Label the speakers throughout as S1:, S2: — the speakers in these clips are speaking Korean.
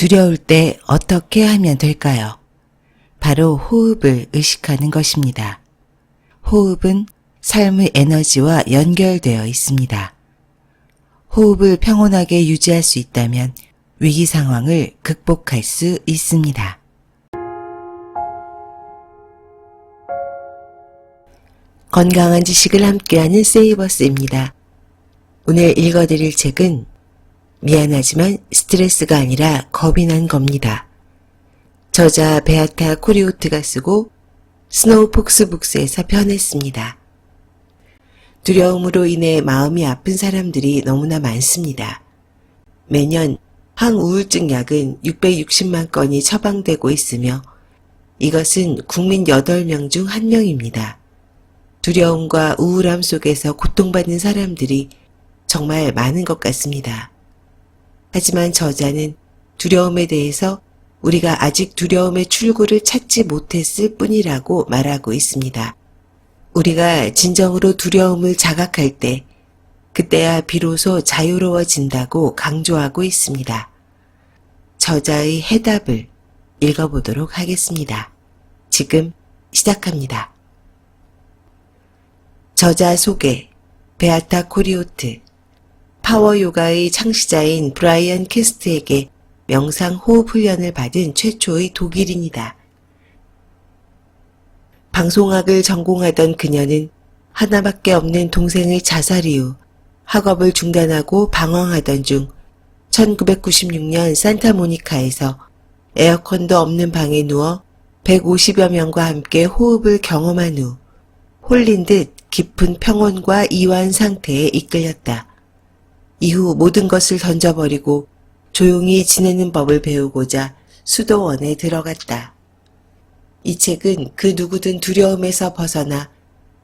S1: 두려울 때 어떻게 하면 될까요? 바로 호흡을 의식하는 것입니다. 호흡은 삶의 에너지와 연결되어 있습니다. 호흡을 평온하게 유지할 수 있다면 위기 상황을 극복할 수 있습니다. 건강한 지식을 함께하는 세이버스입니다. 오늘 읽어드릴 책은 미안하지만 스트레스가 아니라 겁이 난 겁니다. 저자 베아타 코리오트가 쓰고 스노우폭스 북스에서 편했습니다. 두려움으로 인해 마음이 아픈 사람들이 너무나 많습니다. 매년 항우울증 약은 660만 건이 처방되고 있으며 이것은 국민 8명 중 1명입니다. 두려움과 우울함 속에서 고통받는 사람들이 정말 많은 것 같습니다. 하지만 저자는 두려움에 대해서 우리가 아직 두려움의 출구를 찾지 못했을 뿐이라고 말하고 있습니다. 우리가 진정으로 두려움을 자각할 때 그때야 비로소 자유로워진다고 강조하고 있습니다. 저자의 해답을 읽어보도록 하겠습니다. 지금 시작합니다. 저자 소개, 베아타 코리오트, 파워요가의 창시자인 브라이언 캐스트에게 명상 호흡 훈련을 받은 최초의 독일인이다. 방송학을 전공하던 그녀는 하나밖에 없는 동생의 자살 이후 학업을 중단하고 방황하던 중 1996년 산타모니카에서 에어컨도 없는 방에 누워 150여 명과 함께 호흡을 경험한 후 홀린 듯 깊은 평온과 이완 상태에 이끌렸다. 이후 모든 것을 던져버리고 조용히 지내는 법을 배우고자 수도원에 들어갔다. 이 책은 그 누구든 두려움에서 벗어나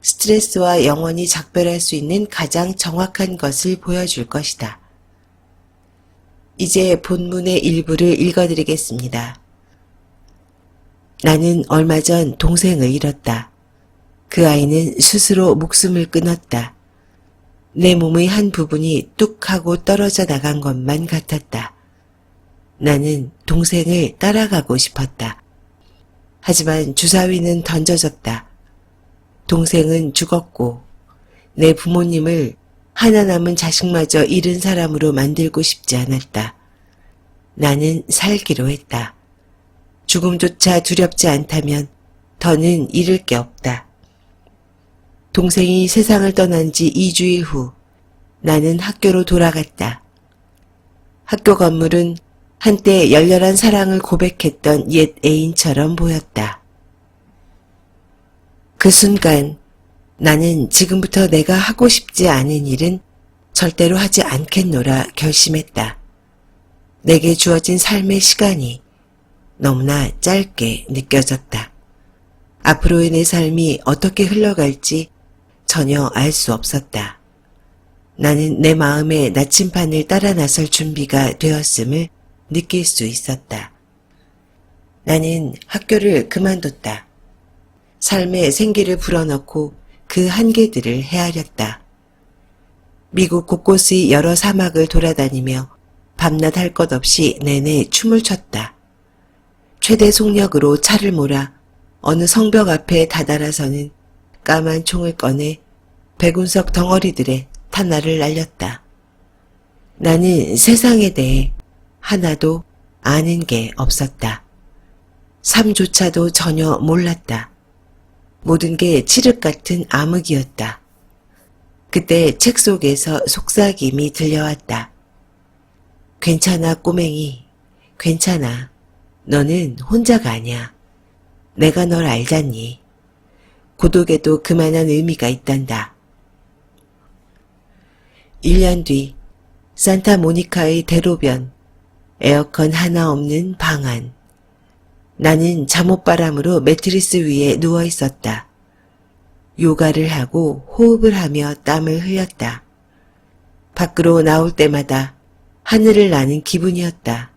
S1: 스트레스와 영원히 작별할 수 있는 가장 정확한 것을 보여줄 것이다. 이제 본문의 일부를 읽어드리겠습니다. 나는 얼마 전 동생을 잃었다. 그 아이는 스스로 목숨을 끊었다. 내 몸의 한 부분이 뚝 하고 떨어져 나간 것만 같았다. 나는 동생을 따라가고 싶었다. 하지만 주사위는 던져졌다. 동생은 죽었고 내 부모님을 하나 남은 자식마저 잃은 사람으로 만들고 싶지 않았다. 나는 살기로 했다. 죽음조차 두렵지 않다면 더는 잃을 게 없다. 동생이 세상을 떠난 지 2주일 후 나는 학교로 돌아갔다. 학교 건물은 한때 열렬한 사랑을 고백했던 옛 애인처럼 보였다. 그 순간 나는 지금부터 내가 하고 싶지 않은 일은 절대로 하지 않겠노라 결심했다. 내게 주어진 삶의 시간이 너무나 짧게 느껴졌다. 앞으로의 내 삶이 어떻게 흘러갈지 전혀 알 수 없었다. 나는 내 마음의 나침판을 따라 나설 준비가 되었음을 느낄 수 있었다. 나는 학교를 그만뒀다. 삶의 생기를 불어넣고 그 한계들을 헤아렸다. 미국 곳곳의 여러 사막을 돌아다니며 밤낮 할 것 없이 내내 춤을 췄다. 최대 속력으로 차를 몰아 어느 성벽 앞에 다다라서는 까만 총을 꺼내 백운석 덩어리들의 탄날을 날렸다. 나는 세상에 대해 하나도 아는 게 없었다. 삶조차도 전혀 몰랐다. 모든 게 칠흑 같은 암흑이었다. 그때 책 속에서 속삭임이 들려왔다. 괜찮아 꼬맹이, 괜찮아. 너는 혼자가 아니야. 내가 널 알잖니. 고독에도 그만한 의미가 있단다. 1년 뒤 산타모니카의 대로변, 에어컨 하나 없는 방 안. 나는 잠옷바람으로 매트리스 위에 누워 있었다. 요가를 하고 호흡을 하며 땀을 흘렸다. 밖으로 나올 때마다 하늘을 나는 기분이었다.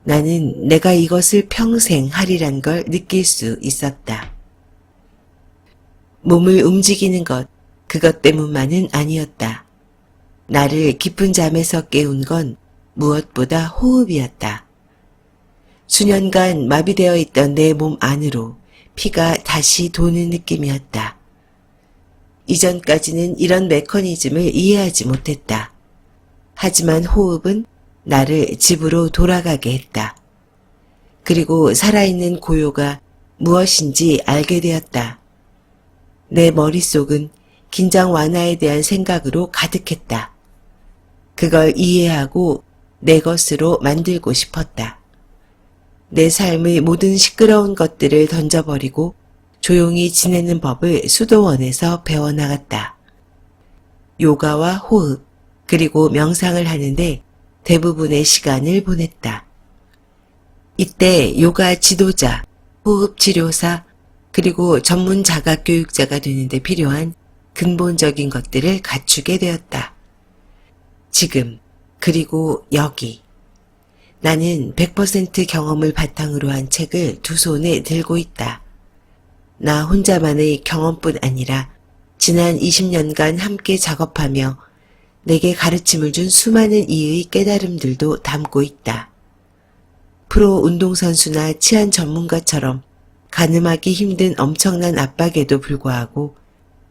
S1: 나는 내가 이것을 평생 하리란 걸 느낄 수 있었다. 몸을 움직이는 것, 그것 때문만은 아니었다. 나를 깊은 잠에서 깨운 건 무엇보다 호흡이었다. 수년간 마비되어 있던 내 몸 안으로 피가 다시 도는 느낌이었다. 이전까지는 이런 메커니즘을 이해하지 못했다. 하지만 호흡은 나를 집으로 돌아가게 했다. 그리고 살아있는 고요가 무엇인지 알게 되었다. 내 머릿속은 긴장 완화에 대한 생각으로 가득했다. 그걸 이해하고 내 것으로 만들고 싶었다. 내 삶의 모든 시끄러운 것들을 던져버리고 조용히 지내는 법을 수도원에서 배워나갔다. 요가와 호흡, 그리고 명상을 하는데 대부분의 시간을 보냈다. 이때 요가 지도자, 호흡 치료사, 그리고 전문 자각 교육자가 되는데 필요한 근본적인 것들을 갖추게 되었다. 지금, 그리고 여기. 나는 100% 경험을 바탕으로 한 책을 두 손에 들고 있다. 나 혼자만의 경험뿐 아니라 지난 20년간 함께 작업하며 내게 가르침을 준 수많은 이의 깨달음들도 담고 있다. 프로 운동선수나 치안 전문가처럼 가늠하기 힘든 엄청난 압박에도 불구하고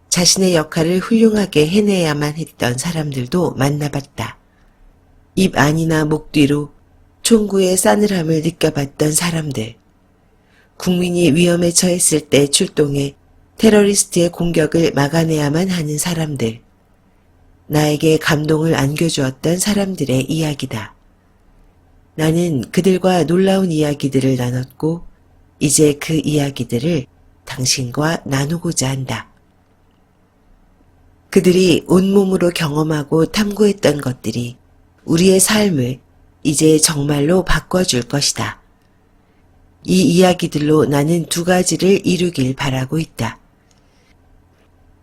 S1: 자신의 역할을 훌륭하게 해내야만 했던 사람들도 만나봤다. 입 안이나 목 뒤로 총구의 싸늘함을 느껴봤던 사람들. 국민이 위험에 처했을 때 출동해 테러리스트의 공격을 막아내야만 하는 사람들. 나에게 감동을 안겨주었던 사람들의 이야기다. 나는 그들과 놀라운 이야기들을 나눴고 이제 그 이야기들을 당신과 나누고자 한다. 그들이 온몸으로 경험하고 탐구했던 것들이 우리의 삶을 이제 정말로 바꿔줄 것이다. 이 이야기들로 나는 두 가지를 이루길 바라고 있다.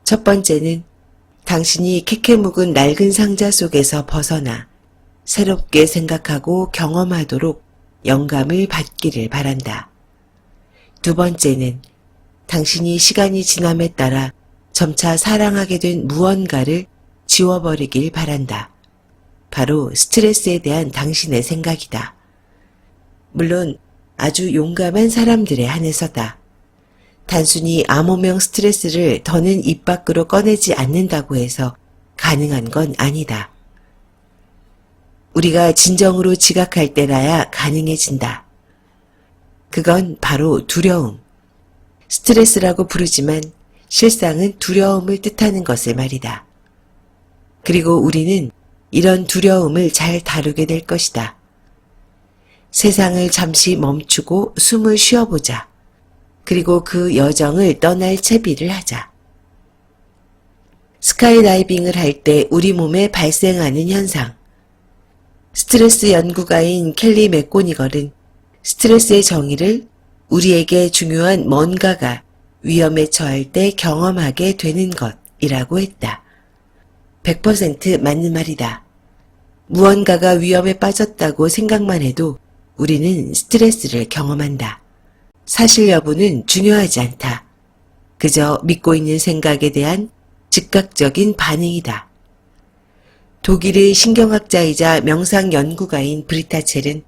S1: 첫 번째는 당신이 캐캐 묵은 낡은 상자 속에서 벗어나 새롭게 생각하고 경험하도록 영감을 받기를 바란다. 두 번째는 당신이 시간이 지남에 따라 점차 사랑하게 된 무언가를 지워버리길 바란다. 바로 스트레스에 대한 당신의 생각이다. 물론 아주 용감한 사람들에 한해서다. 단순히 암호명 스트레스를 더는 입 밖으로 꺼내지 않는다고 해서 가능한 건 아니다. 우리가 진정으로 지각할 때라야 가능해진다. 그건 바로 두려움. 스트레스라고 부르지만 실상은 두려움을 뜻하는 것을 말이다. 그리고 우리는 이런 두려움을 잘 다루게 될 것이다. 세상을 잠시 멈추고 숨을 쉬어보자. 그리고 그 여정을 떠날 채비를 하자. 스카이다이빙을 할 때 우리 몸에 발생하는 현상. 스트레스 연구가인 켈리 맥고니걸은 스트레스의 정의를 우리에게 중요한 뭔가가 위험에 처할 때 경험하게 되는 것이라고 했다. 100% 맞는 말이다. 무언가가 위험에 빠졌다고 생각만 해도 우리는 스트레스를 경험한다. 사실 여부는 중요하지 않다. 그저 믿고 있는 생각에 대한 즉각적인 반응이다. 독일의 신경학자이자 명상 연구가인 브리타 첼은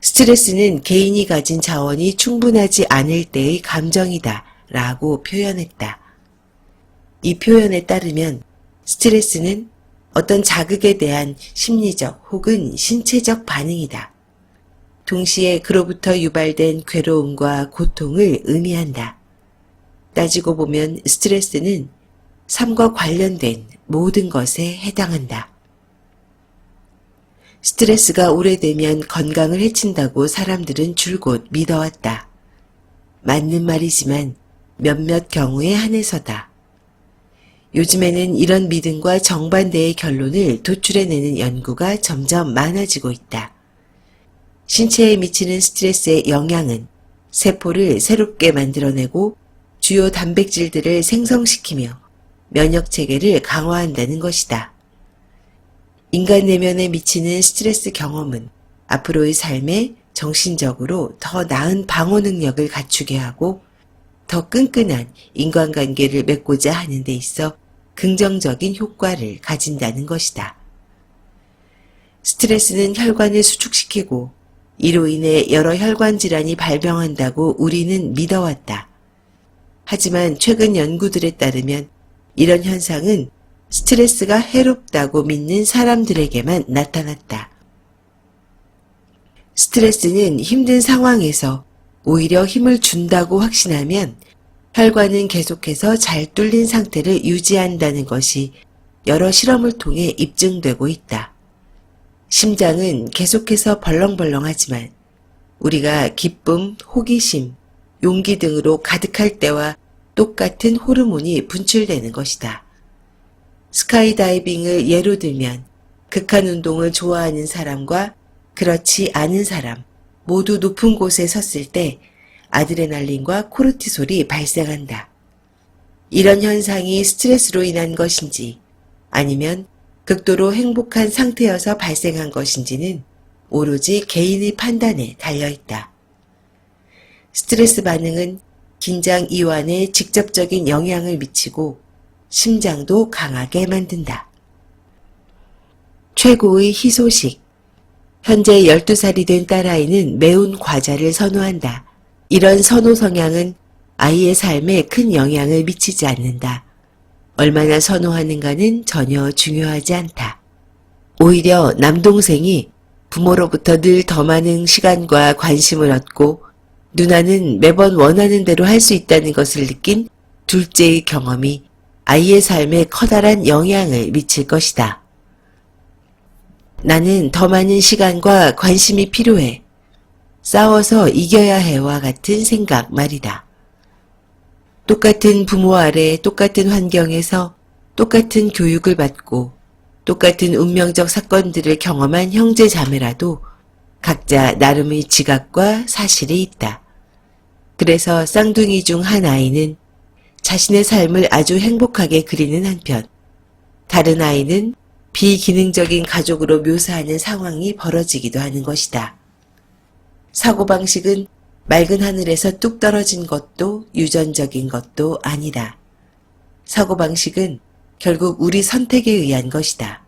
S1: 스트레스는 개인이 가진 자원이 충분하지 않을 때의 감정이다 라고 표현했다. 이 표현에 따르면 스트레스는 어떤 자극에 대한 심리적 혹은 신체적 반응이다. 동시에 그로부터 유발된 괴로움과 고통을 의미한다. 따지고 보면 스트레스는 삶과 관련된 모든 것에 해당한다. 스트레스가 오래되면 건강을 해친다고 사람들은 줄곧 믿어왔다. 맞는 말이지만 몇몇 경우에 한해서다. 요즘에는 이런 믿음과 정반대의 결론을 도출해내는 연구가 점점 많아지고 있다. 신체에 미치는 스트레스의 영향은 세포를 새롭게 만들어내고 주요 단백질들을 생성시키며 면역체계를 강화한다는 것이다. 인간 내면에 미치는 스트레스 경험은 앞으로의 삶에 정신적으로 더 나은 방어 능력을 갖추게 하고 더 끈끈한 인간관계를 맺고자 하는 데 있어 긍정적인 효과를 가진다는 것이다. 스트레스는 혈관을 수축시키고 이로 인해 여러 혈관 질환이 발병한다고 우리는 믿어왔다. 하지만 최근 연구들에 따르면 이런 현상은 스트레스가 해롭다고 믿는 사람들에게만 나타났다. 스트레스는 힘든 상황에서 오히려 힘을 준다고 확신하면 혈관은 계속해서 잘 뚫린 상태를 유지한다는 것이 여러 실험을 통해 입증되고 있다. 심장은 계속해서 벌렁벌렁하지만 우리가 기쁨, 호기심, 용기 등으로 가득할 때와 똑같은 호르몬이 분출되는 것이다. 스카이다이빙을 예로 들면 극한 운동을 좋아하는 사람과 그렇지 않은 사람 모두 높은 곳에 섰을 때 아드레날린과 코르티솔이 발생한다. 이런 현상이 스트레스로 인한 것인지 아니면 극도로 행복한 상태여서 발생한 것인지는 오로지 개인의 판단에 달려있다. 스트레스 반응은 긴장 이완에 직접적인 영향을 미치고 심장도 강하게 만든다. 최고의 희소식. 현재 12살이 된 딸아이는 매운 과자를 선호한다. 이런 선호 성향은 아이의 삶에 큰 영향을 미치지 않는다. 얼마나 선호하는가는 전혀 중요하지 않다. 오히려 남동생이 부모로부터 늘 더 많은 시간과 관심을 얻고 누나는 매번 원하는 대로 할 수 있다는 것을 느낀 둘째의 경험이 아이의 삶에 커다란 영향을 미칠 것이다. 나는 더 많은 시간과 관심이 필요해. 싸워서 이겨야 해와 같은 생각 말이다. 똑같은 부모 아래 똑같은 환경에서 똑같은 교육을 받고 똑같은 운명적 사건들을 경험한 형제 자매라도 각자 나름의 지각과 사실이 있다. 그래서 쌍둥이 중 한 아이는 자신의 삶을 아주 행복하게 그리는 한편 다른 아이는 비기능적인 가족으로 묘사하는 상황이 벌어지기도 하는 것이다. 사고방식은 맑은 하늘에서 뚝 떨어진 것도 유전적인 것도 아니다. 사고방식은 결국 우리 선택에 의한 것이다.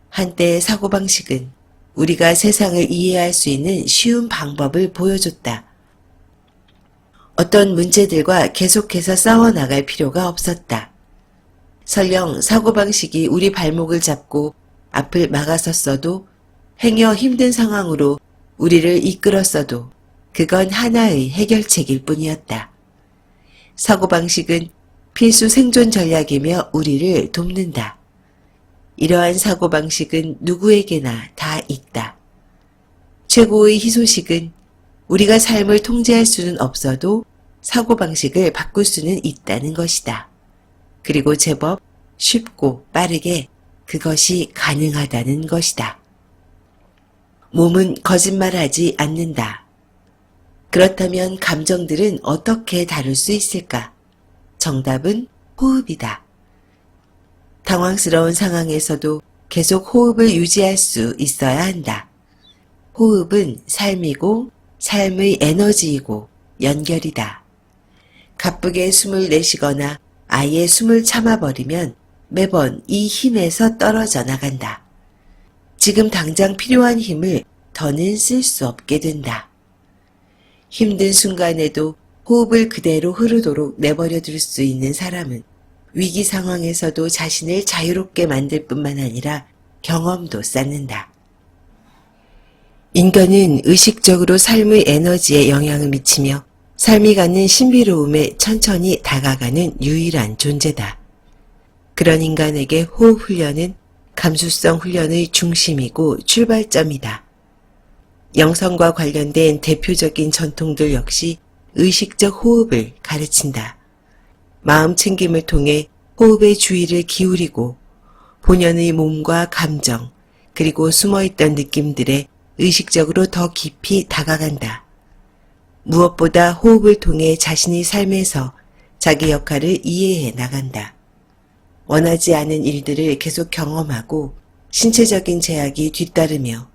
S1: 한때의 사고방식은 우리가 세상을 이해할 수 있는 쉬운 방법을 보여줬다. 어떤 문제들과 계속해서 싸워나갈 필요가 없었다. 설령 사고방식이 우리 발목을 잡고 앞을 막아섰어도 행여 힘든 상황으로 우리를 이끌었어도 그건 하나의 해결책일 뿐이었다. 사고방식은 필수 생존 전략이며 우리를 돕는다. 이러한 사고방식은 누구에게나 다 있다. 최고의 희소식은 우리가 삶을 통제할 수는 없어도 사고방식을 바꿀 수는 있다는 것이다. 그리고 제법 쉽고 빠르게 그것이 가능하다는 것이다. 몸은 거짓말하지 않는다. 그렇다면 감정들은 어떻게 다룰 수 있을까? 정답은 호흡이다. 당황스러운 상황에서도 계속 호흡을 유지할 수 있어야 한다. 호흡은 삶이고 삶의 에너지이고 연결이다. 가쁘게 숨을 내쉬거나 아예 숨을 참아버리면 매번 이 힘에서 떨어져 나간다. 지금 당장 필요한 힘을 더는 쓸 수 없게 된다. 힘든 순간에도 호흡을 그대로 흐르도록 내버려 둘 수 있는 사람은 위기 상황에서도 자신을 자유롭게 만들 뿐만 아니라 경험도 쌓는다. 인간은 의식적으로 삶의 에너지에 영향을 미치며 삶이 갖는 신비로움에 천천히 다가가는 유일한 존재다. 그런 인간에게 호흡 훈련은 감수성 훈련의 중심이고 출발점이다. 영성과 관련된 대표적인 전통들 역시 의식적 호흡을 가르친다. 마음 챙김을 통해 호흡의 주의를 기울이고 본연의 몸과 감정 그리고 숨어있던 느낌들에 의식적으로 더 깊이 다가간다. 무엇보다 호흡을 통해 자신의 삶에서 자기 역할을 이해해 나간다. 원하지 않은 일들을 계속 경험하고 신체적인 제약이 뒤따르며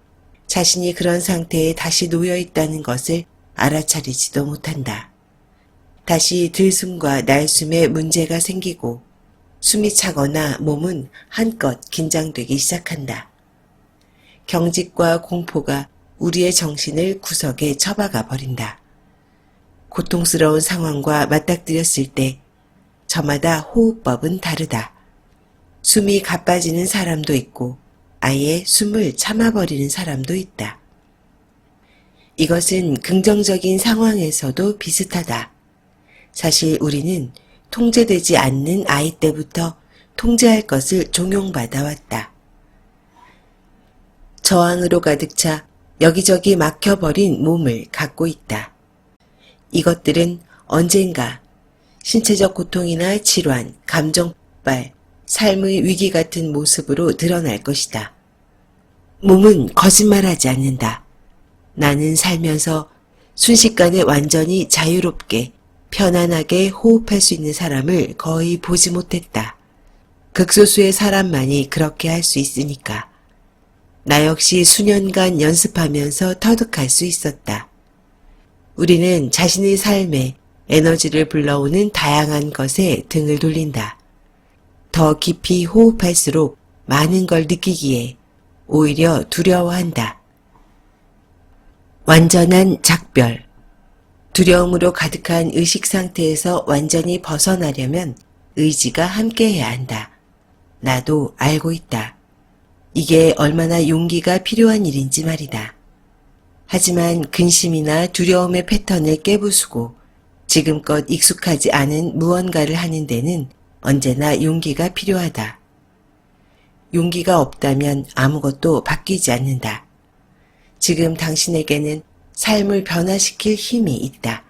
S1: 자신이 그런 상태에 다시 놓여 있다는 것을 알아차리지도 못한다. 다시 들숨과 날숨에 문제가 생기고 숨이 차거나 몸은 한껏 긴장되기 시작한다. 경직과 공포가 우리의 정신을 구석에 처박아 버린다. 고통스러운 상황과 맞닥뜨렸을 때 저마다 호흡법은 다르다. 숨이 가빠지는 사람도 있고 아예 숨을 참아버리는 사람도 있다. 이것은 긍정적인 상황에서도 비슷하다. 사실 우리는 통제되지 않는 아이 때부터 통제할 것을 종용받아 왔다. 저항으로 가득 차 여기저기 막혀버린 몸을 갖고 있다. 이것들은 언젠가 신체적 고통이나 질환, 감정 폭발, 삶의 위기 같은 모습으로 드러날 것이다. 몸은 거짓말하지 않는다. 나는 살면서 순식간에 완전히 자유롭게 편안하게 호흡할 수 있는 사람을 거의 보지 못했다. 극소수의 사람만이 그렇게 할 수 있으니까. 나 역시 수년간 연습하면서 터득할 수 있었다. 우리는 자신의 삶에 에너지를 불러오는 다양한 것에 등을 돌린다. 더 깊이 호흡할수록 많은 걸 느끼기에 오히려 두려워한다. 완전한 작별. 두려움으로 가득한 의식 상태에서 완전히 벗어나려면 의지가 함께해야 한다. 나도 알고 있다. 이게 얼마나 용기가 필요한 일인지 말이다. 하지만 근심이나 두려움의 패턴을 깨부수고 지금껏 익숙하지 않은 무언가를 하는 데는 언제나 용기가 필요하다. 용기가 없다면 아무것도 바뀌지 않는다. 지금 당신에게는 삶을 변화시킬 힘이 있다.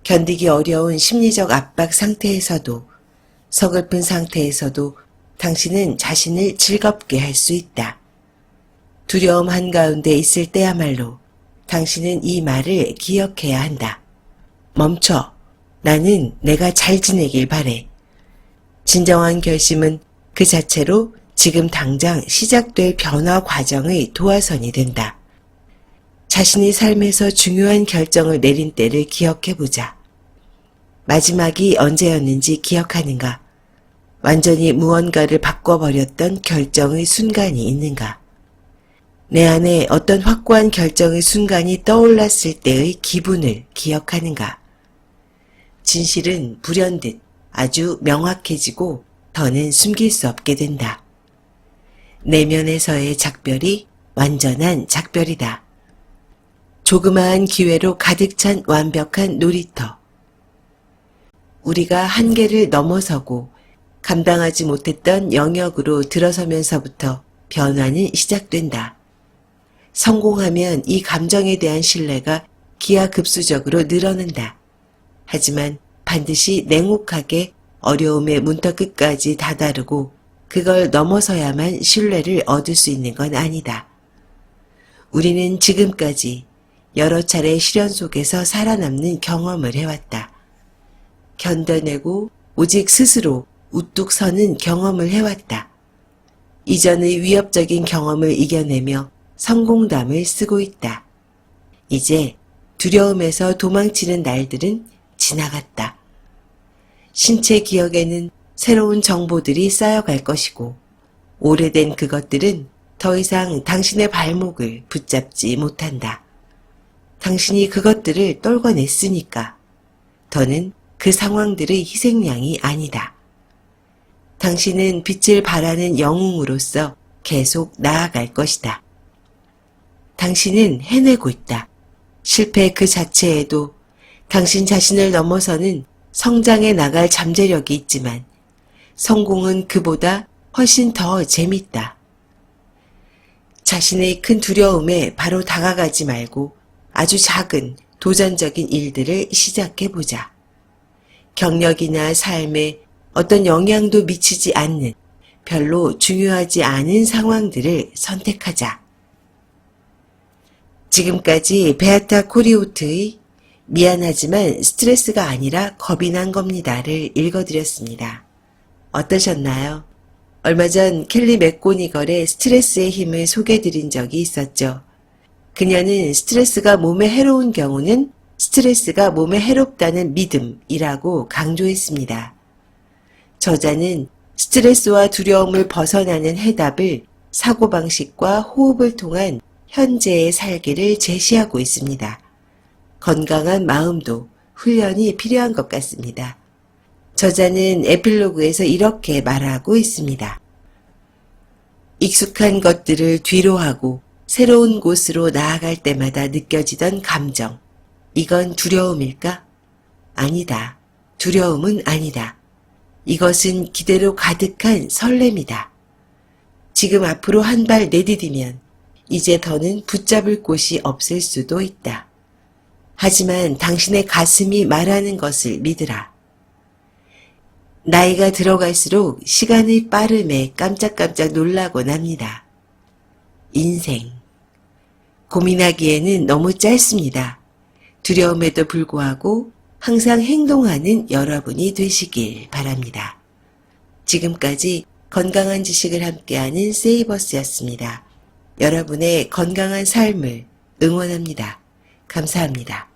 S1: 견디기 어려운 심리적 압박 상태에서도, 서글픈 상태에서도 당신은 자신을 즐겁게 할 수 있다. 두려움 한가운데 있을 때야말로 당신은 이 말을 기억해야 한다. 멈춰. 나는 내가 잘 지내길 바래. 진정한 결심은 그 자체로 지금 당장 시작될 변화 과정의 도화선이 된다. 자신의 삶에서 중요한 결정을 내린 때를 기억해보자. 마지막이 언제였는지 기억하는가? 완전히 무언가를 바꿔버렸던 결정의 순간이 있는가? 내 안에 어떤 확고한 결정의 순간이 떠올랐을 때의 기분을 기억하는가? 진실은 불현듯 아주 명확해지고 더는 숨길 수 없게 된다. 내면에서의 작별이 완전한 작별이다. 조그마한 기회로 가득 찬 완벽한 놀이터. 우리가 한계를 넘어서고 감당하지 못했던 영역으로 들어서면서부터 변화는 시작된다. 성공하면 이 감정에 대한 신뢰가 기하급수적으로 늘어난다. 하지만 반드시 냉혹하게 어려움의 문턱 끝까지 다다르고 그걸 넘어서야만 신뢰를 얻을 수 있는 건 아니다. 우리는 지금까지 여러 차례 시련 속에서 살아남는 경험을 해왔다. 견뎌내고 오직 스스로 우뚝 서는 경험을 해왔다. 이전의 위협적인 경험을 이겨내며 성공담을 쓰고 있다. 이제 두려움에서 도망치는 날들은 지나갔다. 신체 기억에는 새로운 정보들이 쌓여갈 것이고 오래된 그것들은 더 이상 당신의 발목을 붙잡지 못한다. 당신이 그것들을 떨궈냈으니까 더는 그 상황들의 희생양이 아니다. 당신은 빛을 발하는 영웅으로서 계속 나아갈 것이다. 당신은 해내고 있다. 실패 그 자체에도 당신 자신을 넘어서는 성장해 나갈 잠재력이 있지만 성공은 그보다 훨씬 더 재밌다. 자신의 큰 두려움에 바로 다가가지 말고 아주 작은 도전적인 일들을 시작해보자. 경력이나 삶에 어떤 영향도 미치지 않는 별로 중요하지 않은 상황들을 선택하자. 지금까지 베아타 코리오트의 미안하지만 스트레스가 아니라 겁이 난 겁니다를 읽어드렸습니다. 어떠셨나요? 얼마 전 켈리 맥고니걸의 스트레스의 힘을 소개해드린 적이 있었죠. 그녀는 스트레스가 몸에 해로운 경우는 스트레스가 몸에 해롭다는 믿음이라고 강조했습니다. 저자는 스트레스와 두려움을 벗어나는 해답을 사고방식과 호흡을 통한 현재의 살기를 제시하고 있습니다. 건강한 마음도 훈련이 필요한 것 같습니다. 저자는 에필로그에서 이렇게 말하고 있습니다. 익숙한 것들을 뒤로 하고 새로운 곳으로 나아갈 때마다 느껴지던 감정. 이건 두려움일까? 아니다. 두려움은 아니다. 이것은 기대로 가득한 설렘이다. 지금 앞으로 한 발 내디디면 이제 더는 붙잡을 곳이 없을 수도 있다. 하지만 당신의 가슴이 말하는 것을 믿으라. 나이가 들어갈수록 시간의 빠름에 깜짝깜짝 놀라곤 합니다. 인생. 고민하기에는 너무 짧습니다. 두려움에도 불구하고 항상 행동하는 여러분이 되시길 바랍니다. 지금까지 건강한 지식을 함께하는 세이버스였습니다. 여러분의 건강한 삶을 응원합니다. 감사합니다.